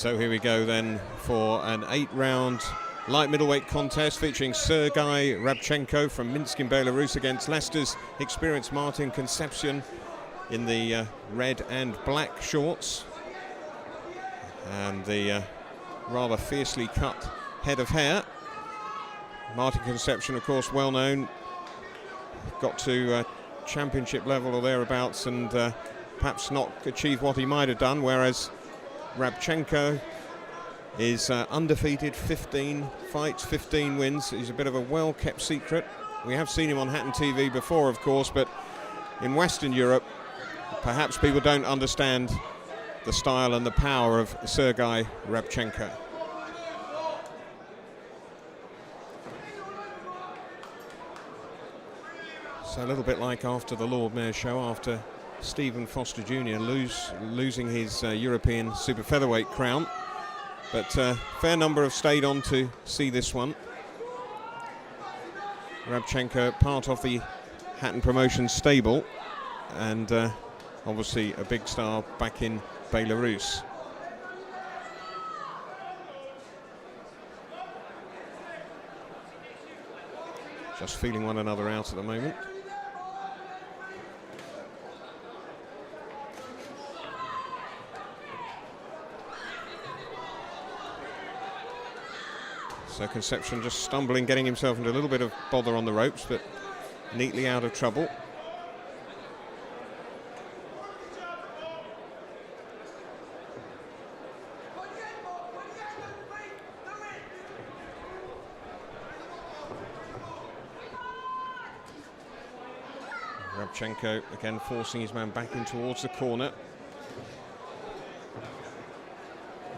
So here we go then for an 8-round light middleweight contest featuring Siarhei Rabchenka from Minsk in Belarus against Leicester's experienced Martin Concepcion in the red and black shorts. And the rather fiercely cut head of hair. Martin Concepcion, of course, well known, got to championship level or thereabouts and perhaps not achieved what he might have done, whereas Rabchenka is undefeated, 15 fights, 15 wins. He's a bit of a well-kept secret. We have seen him on Hatton TV before, of course, but in Western Europe, perhaps people don't understand the style and the power of Siarhei Rabchenka. So a little bit like after the Lord Mayor show, after Stephen Foster Jr. losing his European super featherweight crown. But a fair number have stayed on to see this one. Rabchenka, part of the Hatton Promotions stable, and obviously a big star back in Belarus. Just feeling one another out at the moment. So Concepcion just stumbling, getting himself into a little bit of bother on the ropes, but neatly out of trouble. Rabchenka again forcing his man back in towards the corner.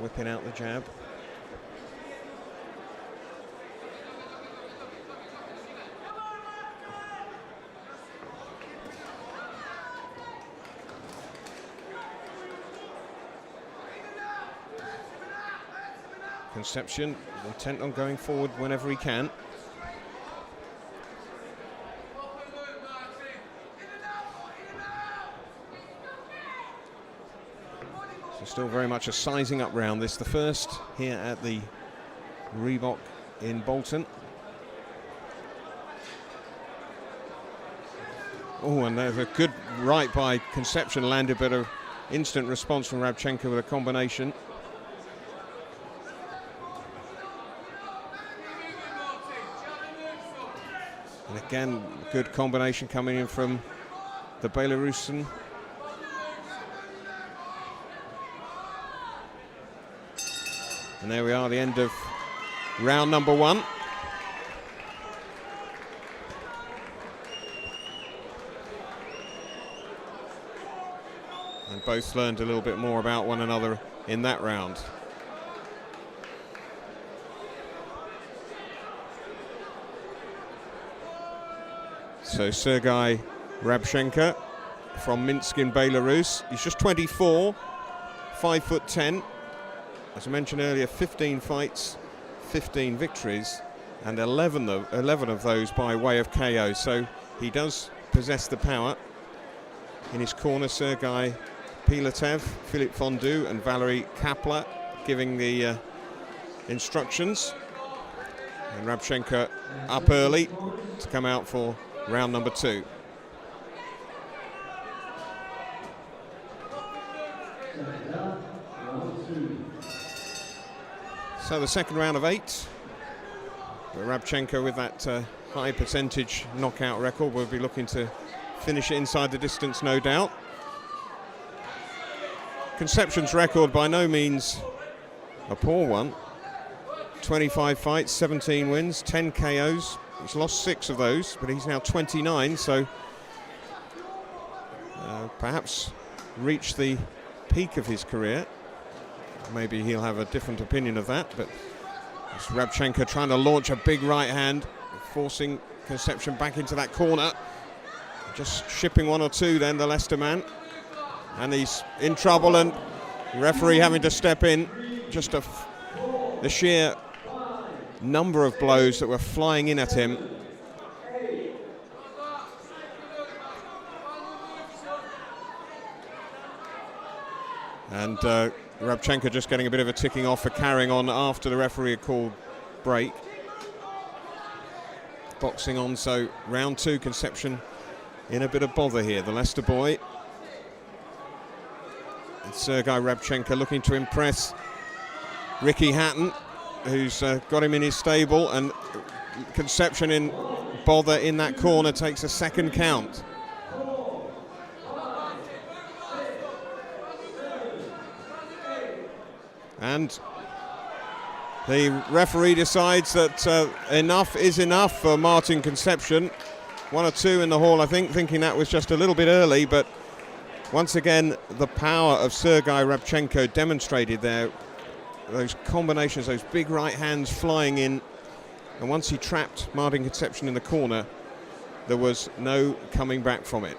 Whipping out the jab. Concepcion intent on going forward whenever he can. So still very much a sizing up round. This the first here at the Reebok in Bolton. Oh, and there's a good right by Concepcion, landed, but an instant response from Rabchenka with a combination. And again, good combination coming in from the Belarusian. And there we are, the end of round number 1. And both learned a little bit more about one another in that round. So Siarhei Rabchenka from Minsk in Belarus. He's just 24, 5'10". As I mentioned earlier, 15 fights, 15 victories, and 11 of those by way of KO. So he does possess the power. In his corner, Sergei Pilatev, Philippe Fondu, and Valery Kapler giving the instructions. And Rabchenka up early to come out for round number 2. So the second round of 8. Rabchenka with that high percentage knockout record will be looking to finish it inside the distance, no doubt. Concepcion's record by no means a poor one. 25 fights, 17 wins, 10 KOs. He's lost 6 of those, but he's now 29, so perhaps reached the peak of his career. Maybe he'll have a different opinion of that, but it's Rabchenka trying to launch a big right hand, forcing Concepcion back into that corner. Just shipping 1 or 2 then, the Leicester man. And he's in trouble, and the referee having to step in. Just the sheer number of blows that were flying in at him. And Rabchenka just getting a bit of a ticking off for carrying on after the referee had called break. Boxing on, so round 2, Concepcion in a bit of bother here. The Leicester boy. And Siarhei Rabchenka looking to impress Ricky Hatton, who's got him in his stable, and Concepcion in bother in that corner takes a second count. And the referee decides that enough is enough for Martin Concepcion. 1 or 2 in the hall, I think, thinking that was just a little bit early, but once again, the power of Siarhei Rabchenka demonstrated there. Those combinations, those big right hands flying in, and once he trapped Martin Concepcion in the corner, there was no coming back from it.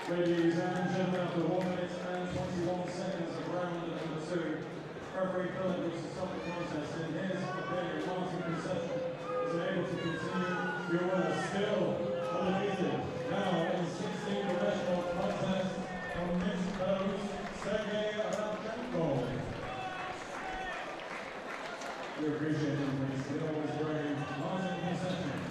Ladies and gentlemen, after 1 minute and 21 seconds of round number 2, referee Philip looks to stop the contest. In his opinion, Martin Concepcion is able to continue the order still undefeated. Now in 16 professional contest from Minsk, Siarhei Rabchenka. We appreciate him for his skill, his brain, Martin Concepcion.